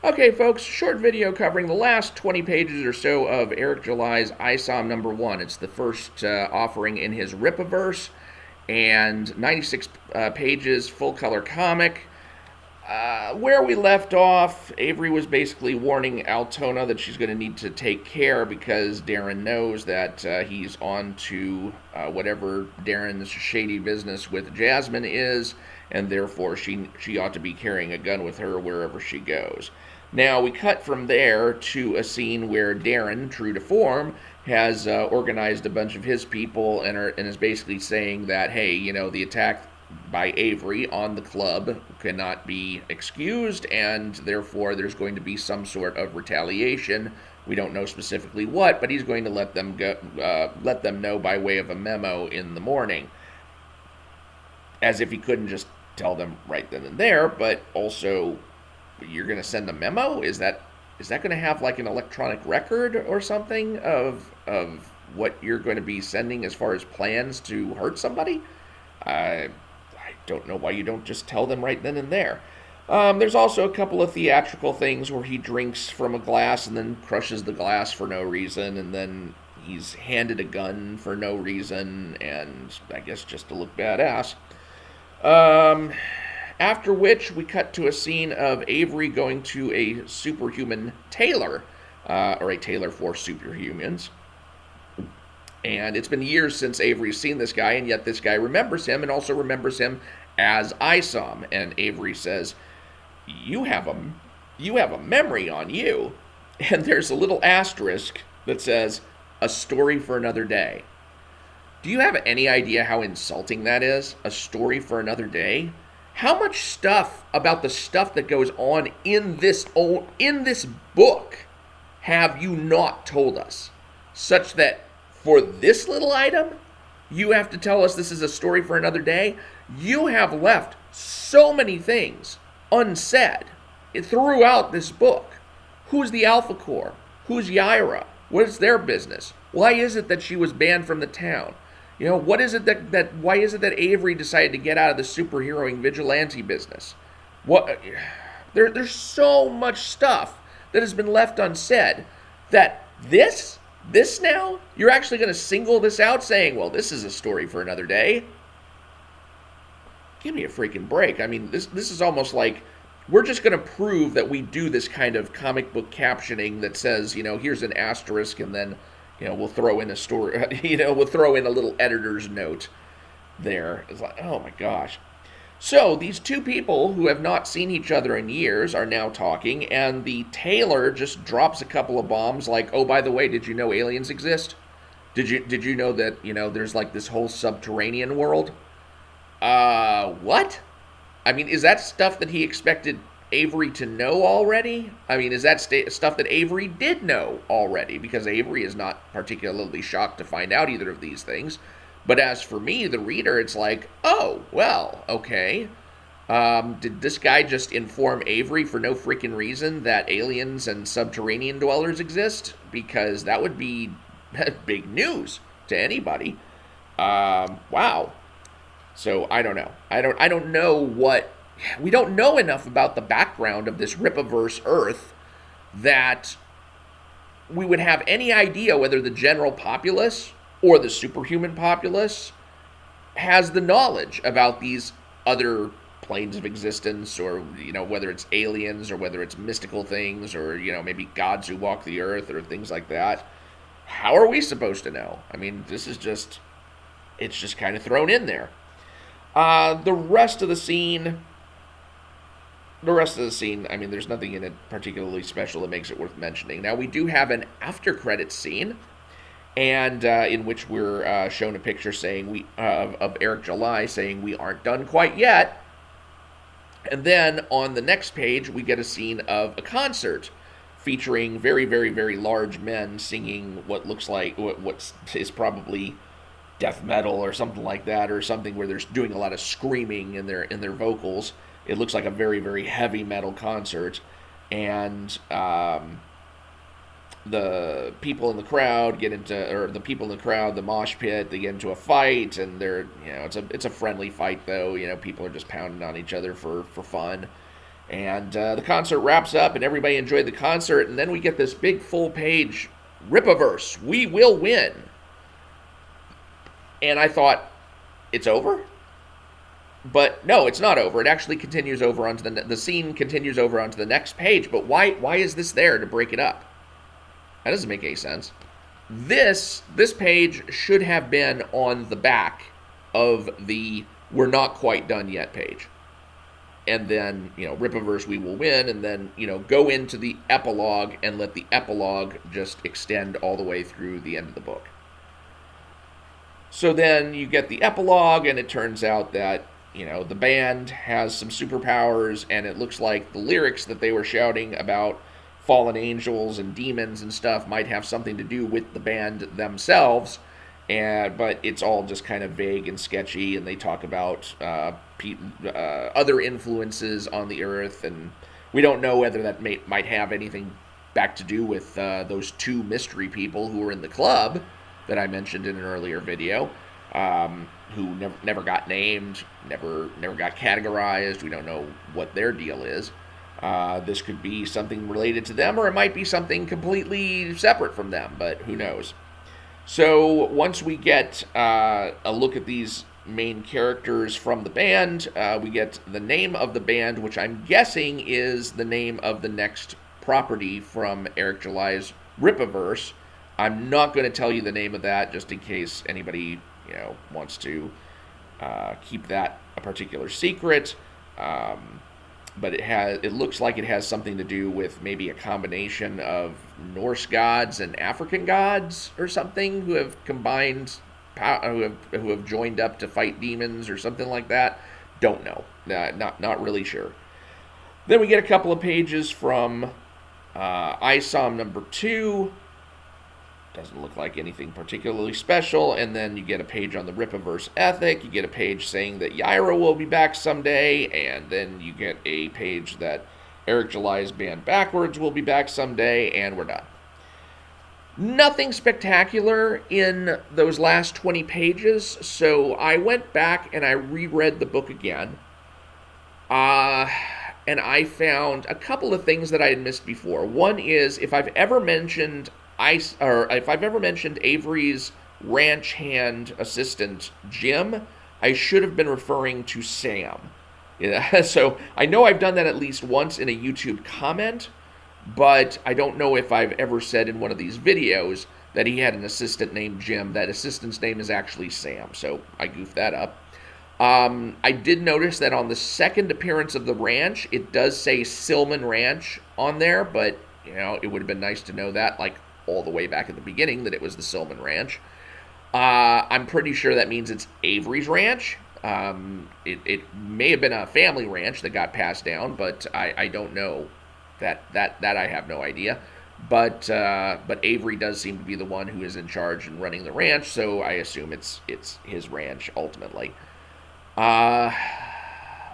Okay, folks, short video covering the last 20 pages or so of Eric July's Isom #1. It's the first offering in his Rippaverse, and 96 pages, full color comic. Where we left off, Avery was basically warning Altona that she's going to need to take care because Darren knows that he's on to whatever Darren's shady business with Jasmine is, and therefore she ought to be carrying a gun with her wherever she goes. Now we cut from there to a scene where Darren, true to form, has organized a bunch of his people and is basically saying that, hey, the attack by Avery on the club cannot be excused, and therefore there's going to be some sort of retaliation. We don't know specifically what, but he's going to let them know by way of a memo in the morning, as if he couldn't just tell them right then and there. But also, you're going to send a memo? Is that going to have like an electronic record or something of what you're going to be sending as far as plans to hurt somebody? I don't know why you don't just tell them right then and there. There's also a couple of theatrical things where he drinks from a glass and then crushes the glass for no reason, and then he's handed a gun for no reason, and I guess just to look badass. Um, After which, we cut to a scene of Avery going to a superhuman tailor, or a tailor for superhumans. And it's been years since Avery's seen this guy, and yet this guy remembers him and also remembers him as Isom. And Avery says, "You have a memory on you." And there's a little asterisk that says, "A story for another day." Do you have any idea how insulting that is? A story for another day? How much stuff about the stuff that goes on in this book have you not told us, such that for this little item you have to tell us this is a story for another day? You have left so many things unsaid throughout this book. Who's the Alpha Core? Who's Yaira? What is their business? Why is it that she was banned from the town? What is it why is it that Avery decided to get out of the superheroing vigilante business? There's so much stuff that has been left unsaid that this now, you're actually going to single this out saying, well, this is a story for another day. Give me a freaking break. I mean, this is almost like we're just going to prove that we do this kind of comic book captioning that says, here's an asterisk, and then we'll throw in a story, we'll throw in a little editor's note there. It's like, oh my gosh. So these two people who have not seen each other in years are now talking, and the tailor just drops a couple of bombs like, oh, by the way, did you know aliens exist? Did you know that, there's like this whole subterranean world? What? I mean, is that stuff that he expected Avery to know already? I mean, is that stuff that Avery did know already? Because Avery is not particularly shocked to find out either of these things. But as for me, the reader, it's like, oh, well, okay. Did this guy just inform Avery for no freaking reason that aliens and subterranean dwellers exist? Because that would be big news to anybody. Wow. So I don't know. I don't know what. We don't know enough about the background of this Rippaverse Earth that we would have any idea whether the general populace or the superhuman populace has the knowledge about these other planes of existence, or whether it's aliens or whether it's mystical things, or maybe gods who walk the earth or things like that. How are we supposed to know? I mean, it's just kind of thrown in there. The rest of the scene, I mean, there's nothing in it particularly special that makes it worth mentioning. Now, we do have an after-credits scene, and in which we're shown a picture saying of Eric July saying we aren't done quite yet. And then on the next page, we get a scene of a concert featuring very, very, very large men singing what looks like what is probably death metal or something like that, or something where they're doing a lot of screaming in their vocals. It looks like a very, very heavy metal concert, and the people in the crowd the mosh pit, they get into a fight, and they're it's a friendly fight though. People are just pounding on each other for fun. And the concert wraps up, and everybody enjoyed the concert. And then we get this big full page Rippaverse. We will win. And I thought, it's over? But no, it's not over. It actually continues over onto the scene continues over onto the next page. But why is this there to break it up? That doesn't make any sense. This page should have been on the back of the "We're not quite done yet" page. And then, Rippaverse, we will win, and then, go into the epilogue and let the epilogue just extend all the way through the end of the book. So then you get the epilogue, and it turns out that, the band has some superpowers, and it looks like the lyrics that they were shouting about fallen angels and demons and stuff might have something to do with the band themselves. But it's all just kind of vague and sketchy, and they talk about other influences on the earth, and we don't know whether that might have anything back to do with those two mystery people who were in the club that I mentioned in an earlier video, who never got named, never got categorized. We don't know what their deal is. This could be something related to them, or it might be something completely separate from them, but who knows. So once we get a look at these main characters from the band, we get the name of the band, which I'm guessing is the name of the next property from Eric July's Rippaverse. I'm not going to tell you the name of that, just in case anybody wants to keep that a particular secret. But it looks like it has something to do with maybe a combination of Norse gods and African gods or something, who have combined, who have joined up to fight demons or something like that. Don't know. Not really sure. Then we get a couple of pages from Isom number 2. Doesn't look like anything particularly special. And then you get a page on the Rippaverse ethic. You get a page saying that Yaira will be back someday. And then you get a page that Eric July's band Backwards will be back someday. And we're done. Nothing spectacular in those last 20 pages. So I went back and I reread the book again. And I found a couple of things that I had missed before. One is, if I've ever mentioned Avery's ranch hand assistant, Jim, I should have been referring to Sam. So I know I've done that at least once in a YouTube comment, but I don't know if I've ever said in one of these videos that he had an assistant named Jim. That assistant's name is actually Sam, so I goofed that up. I did notice that on the second appearance of the ranch, it does say Silman Ranch on there, but, it would have been nice to know that, all the way back at the beginning, that it was the Silman Ranch. I'm pretty sure that means it's Avery's ranch. It may have been a family ranch that got passed down, but I don't know. That I have no idea. But Avery does seem to be the one who is in charge and running the ranch, so I assume it's his ranch ultimately.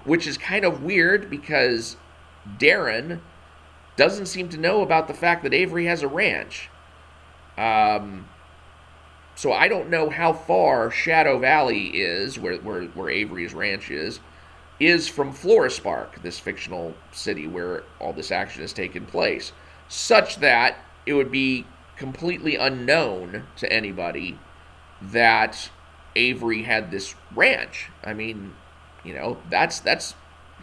Which is kind of weird, because Darren doesn't seem to know about the fact that Avery has a ranch. So I don't know how far Shadow Valley is, where Avery's ranch is from Florispark, this fictional city where all this action has taken place, such that it would be completely unknown to anybody that Avery had this ranch. I mean, that's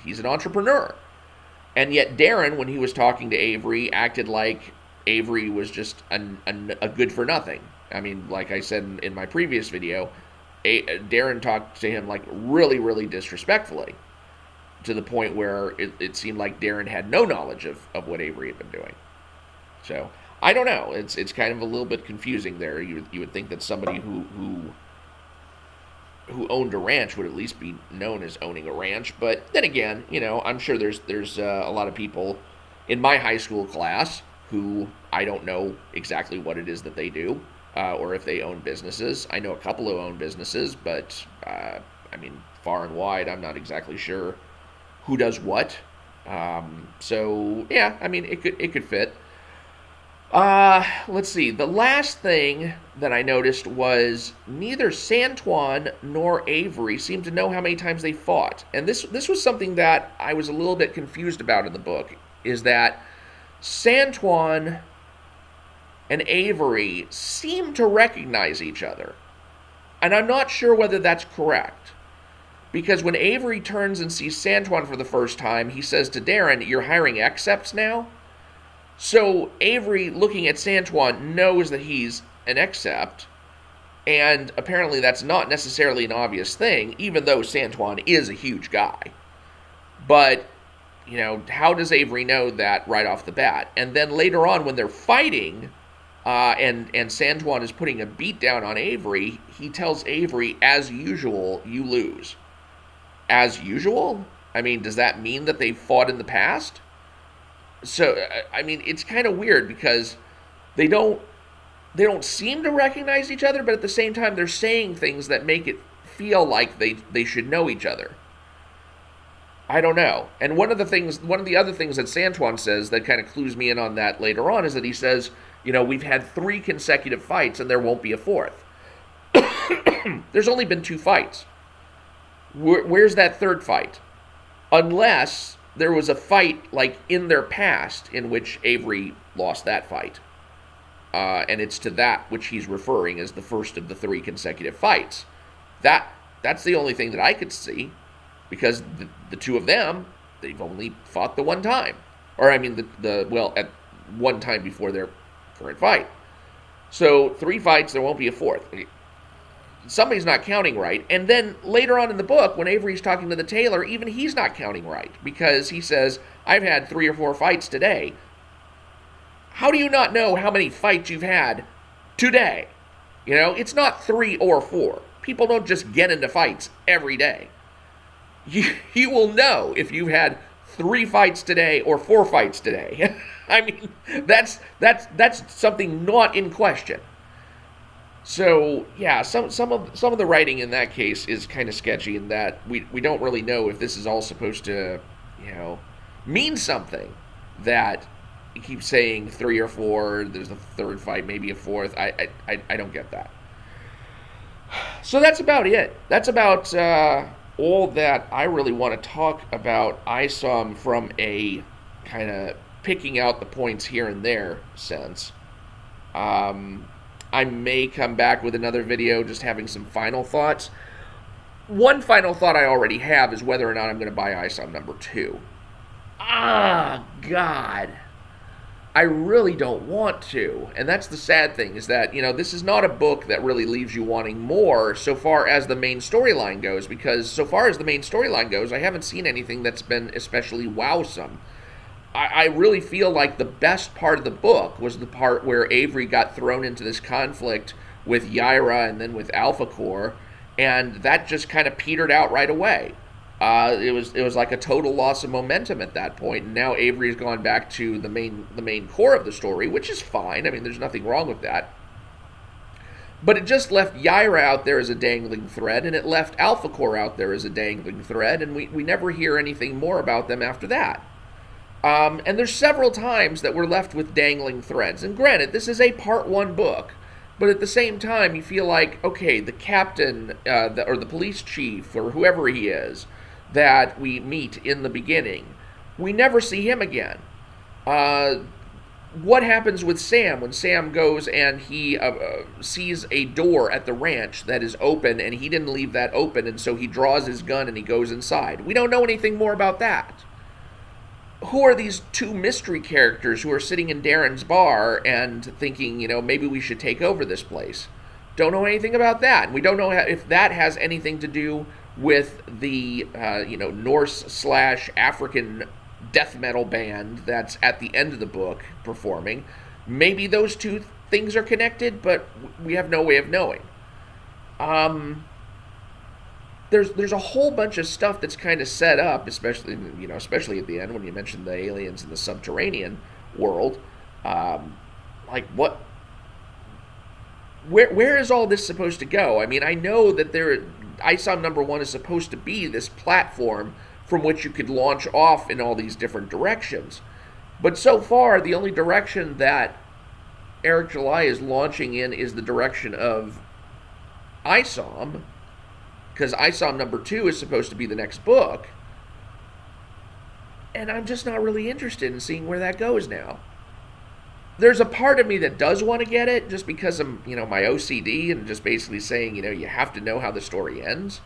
he's an entrepreneur. And yet Darren, when he was talking to Avery, acted like Avery was just a good for nothing. I mean, like I said in my previous video, Darren talked to him really, really disrespectfully, to the point where it seemed like Darren had no knowledge of what Avery had been doing. So I don't know. It's kind of a little bit confusing there. You would think that somebody who owned a ranch would at least be known as owning a ranch. But then again, I'm sure there's a lot of people in my high school class who I don't know exactly what it is that they do, or if they own businesses. I know a couple who own businesses, but far and wide, I'm not exactly sure who does what. So yeah, it could fit. Let's see. The last thing that I noticed was neither Santuan nor Avery seemed to know how many times they fought. And this was something that I was a little bit confused about in the book, is that Santuan and Avery seem to recognize each other. And I'm not sure whether that's correct. Because when Avery turns and sees Santuan for the first time, he says to Darren, "You're hiring accepts now?" So Avery, looking at Santuan, knows that he's an accept, and apparently that's not necessarily an obvious thing, even though Santuan is a huge guy. But, how does Avery know that right off the bat? And then later on, when they're fighting, and Santuan is putting a beat down on Avery, he tells Avery, "As usual, you lose." As usual? I mean, does that mean that they fought in the past? So, I mean, it's kind of weird because they don't seem to recognize each other, but at the same time they're saying things that make it feel like they should know each other. I don't know. And one of the other things that Santuan says that kind of clues me in on that later on is that he says, "We've had 3 consecutive fights and there won't be a 4th." There's only been 2 fights. Where's that 3rd fight? Unless there was a fight like in their past in which Avery lost that fight. And it's to that which he's referring as the first of the 3 consecutive fights. That's the only thing that I could see, because the 2 of them, they've only fought the one time. Or I mean, at one time before their current fight. So 3 fights, there won't be a 4th. Somebody's not counting right. And then later on in the book, when Avery's talking to the tailor, even he's not counting right, because he says, "I've had 3 or 4 fights today." How do you not know how many fights you've had today? It's not 3 or 4. People don't just get into fights every day. You will know if you've had 3 fights today or 4 fights today. I mean, that's something not in question. So yeah, some of the writing in that case is kind of sketchy, in that we don't really know if this is all supposed to mean something, that he keeps saying 3 or 4. There's a 3rd fight, maybe a 4th. I don't get that. So that's about it. That's about all that I really want to talk about Isom from a kind of picking out the points here and there sense. I may come back with another video just having some final thoughts. One final thought I already have is whether or not I'm going to buy Isom number 2. God. I really don't want to. And that's the sad thing, is that, this is not a book that really leaves you wanting more so far as the main storyline goes, because so far as the main storyline goes, I haven't seen anything that's been especially wowsome. I really feel like the best part of the book was the part where Avery got thrown into this conflict with Yaira and then with Alpha Core, and that just kind of petered out right away. It was like a total loss of momentum at that point, and now Avery's gone back to the main core of the story, which is fine. I mean, there's nothing wrong with that. But it just left Yaira out there as a dangling thread, and it left Alpha Core out there as a dangling thread, and we never hear anything more about them after that. And there's several times that we're left with dangling threads. And granted, this is a part 1 book, but at the same time, you feel like, okay, the captain, or the police chief, or whoever he is, that we meet in the beginning, we never see him again. What happens with Sam when Sam goes and he sees a door at the ranch that is open, and he didn't leave that open, and so he draws his gun and he goes inside? We don't know anything more about that. Who are these 2 mystery characters who are sitting in Darren's bar and thinking, maybe we should take over this place? Don't know anything about that. And we don't know if that has anything to do with the, Norse/African death metal band that's at the end of the book performing. Maybe those 2 things are connected, but we have no way of knowing. There's a whole bunch of stuff that's kind of set up, especially at the end when you mention the aliens in the subterranean world. Like what? Where is all this supposed to go? I mean, I know that Isom number 1 is supposed to be this platform from which you could launch off in all these different directions, but so far the only direction that Eric July is launching in is the direction of Isom, because Isom number 2 is supposed to be the next book, and I'm just not really interested in seeing where that goes now. There's a part of me that does want to get it, just because of, my OCD and just basically saying, you have to know how the story ends.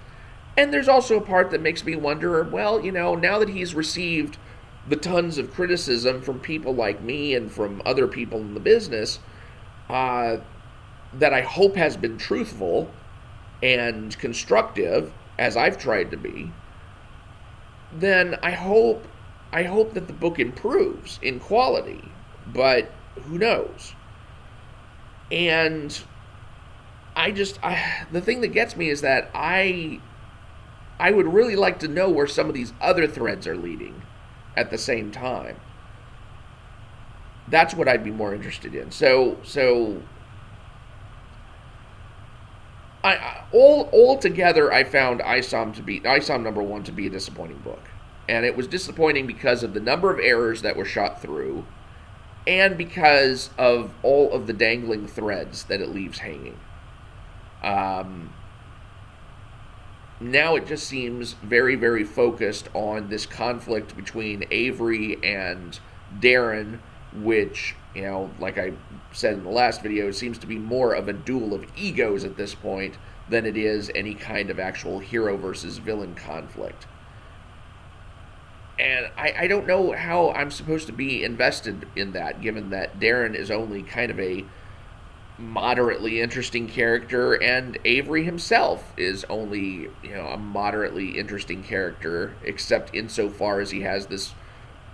And there's also a part that makes me wonder, well, now that he's received the tons of criticism from people like me and from other people in the business, that I hope has been truthful and constructive, as I've tried to be, then I hope that the book improves in quality. But who knows? And the thing that gets me is that I would really like to know where some of these other threads are leading at the same time. That's what I'd be more interested in. So altogether, I found Isom number 1 to be a disappointing book. And it was disappointing because of the number of errors that were shot through, and because of all of the dangling threads that it leaves hanging. Now it just seems very, very focused on this conflict between Avery and Darren, which, like I said in the last video, seems to be more of a duel of egos at this point than it is any kind of actual hero versus villain conflict. And I don't know how I'm supposed to be invested in that, given that Darren is only kind of a moderately interesting character, and Avery himself is only, a moderately interesting character, except insofar as he has this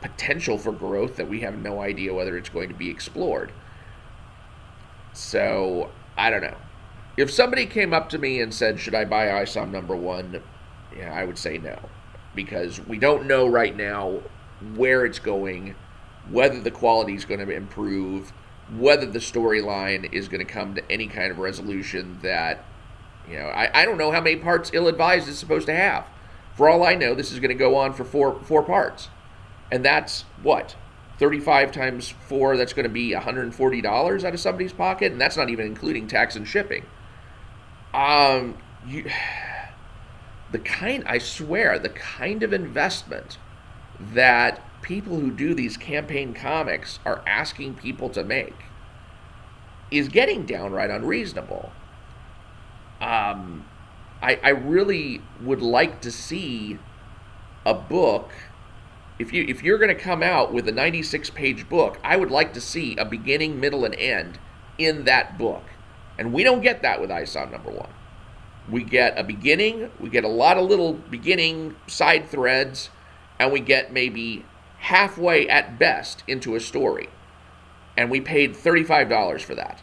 potential for growth that we have no idea whether it's going to be explored. So, I don't know. If somebody came up to me and said, should I buy Isom number 1, I would say no. Because we don't know right now where it's going, whether the quality is going to improve, whether the storyline is going to come to any kind of resolution that, I don't know how many parts Ill-Advised is supposed to have. For all I know, this is going to go on for four parts. And that's, what, 35 times 4, that's going to be $140 out of somebody's pocket, and that's not even including tax and shipping. I swear, the kind of investment that people who do these campaign comics are asking people to make is getting downright unreasonable. I really would like to see a book. If you're going to come out with a 96-page book, I would like to see a beginning, middle, and end in that book. And we don't get that with Isom number 1. We get a beginning, we get a lot of little beginning side threads, and we get maybe halfway at best into a story. And we paid $35 for that.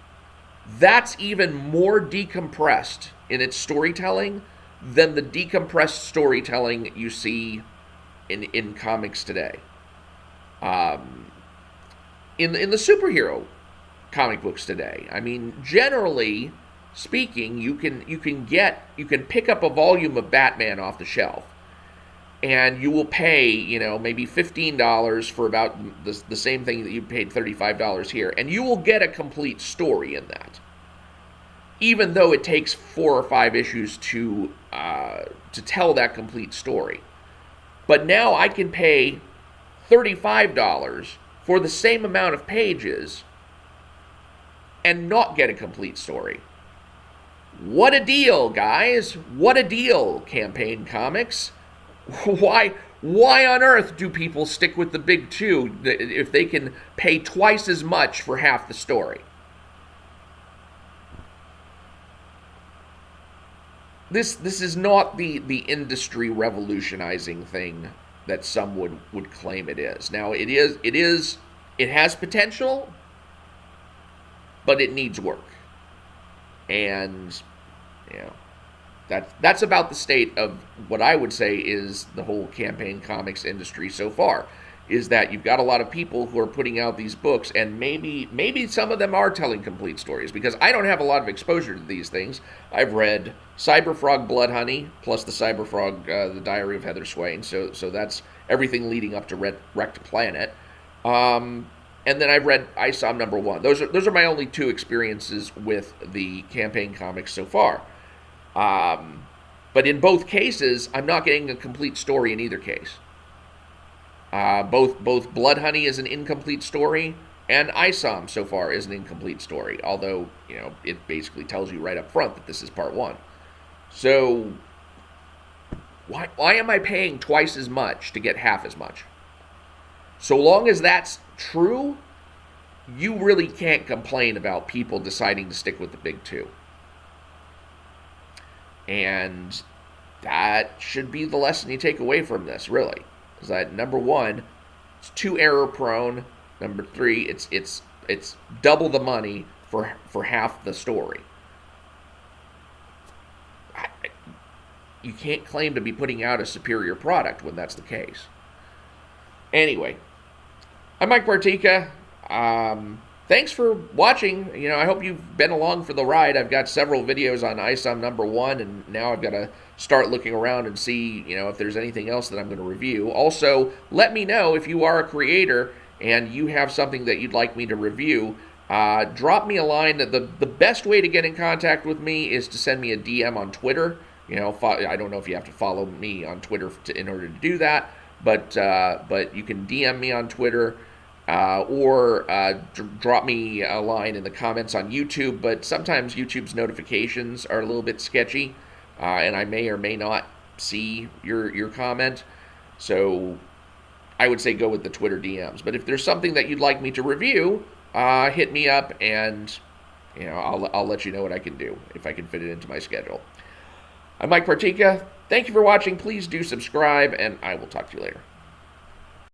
That's even more decompressed in its storytelling than the decompressed storytelling you see in comics today. In the superhero comic books today, I mean, generally speaking, you can pick up a volume of Batman off the shelf, and you will pay, maybe $15 for about the same thing that you paid $35 here, and you will get a complete story in that, even though it takes 4 or 5 issues to tell that complete story. But now I can pay $35 for the same amount of pages and not get a complete story. What a deal, guys. What a deal, Campaign Comics. Why on earth do people stick with the big 2 if they can pay twice as much for half the story? This is not the industry revolutionizing thing that some would claim it is. Now it has potential, but it needs work. And that's about the state of what I would say is the whole campaign comics industry so far. Is that you've got a lot of people who are putting out these books, and maybe some of them are telling complete stories, because I don't have a lot of exposure to these things. I've read Cyberfrog Blood Honey, plus the Cyberfrog, The Diary of Heather Swain, so that's everything leading up to Wrecked Planet. and then I've read Isom #1. Those are my only two experiences with the campaign comics so far. Um, but in both cases, I'm not getting a complete story in either case. Both Blood Honey is an incomplete story, and Isom so far is an incomplete story. Although it basically tells you right up front that this is part one. So why am I paying twice as much to get half as much? So long as that's true, you really can't complain about people deciding to stick with the big two. And that should be the lesson you take away from this, really. Is that #1, it's too error prone. #3, it's double the money for half the story. You can't claim to be putting out a superior product when that's the case. Anyway, I'm Mike Bartica. Thanks for watching. I hope you've been along for the ride. I've got several videos on Isom #1, and now I've got to start looking around and see, if there's anything else that I'm going to review. Also, let me know if you are a creator and you have something that you'd like me to review. Drop me a line. The best way to get in contact with me is to send me a DM on Twitter. I don't know if you have to follow me on Twitter in order to do that, but you can DM me on Twitter. Or drop me a line in the comments on YouTube, but sometimes YouTube's notifications are a little bit sketchy, and I may or may not see your comment. So I would say go with the Twitter DMs. But if there's something that you'd like me to review, hit me up, and I'll let you know what I can do if I can fit it into my schedule. I'm Mike Partika. Thank you for watching. Please do subscribe, and I will talk to you later.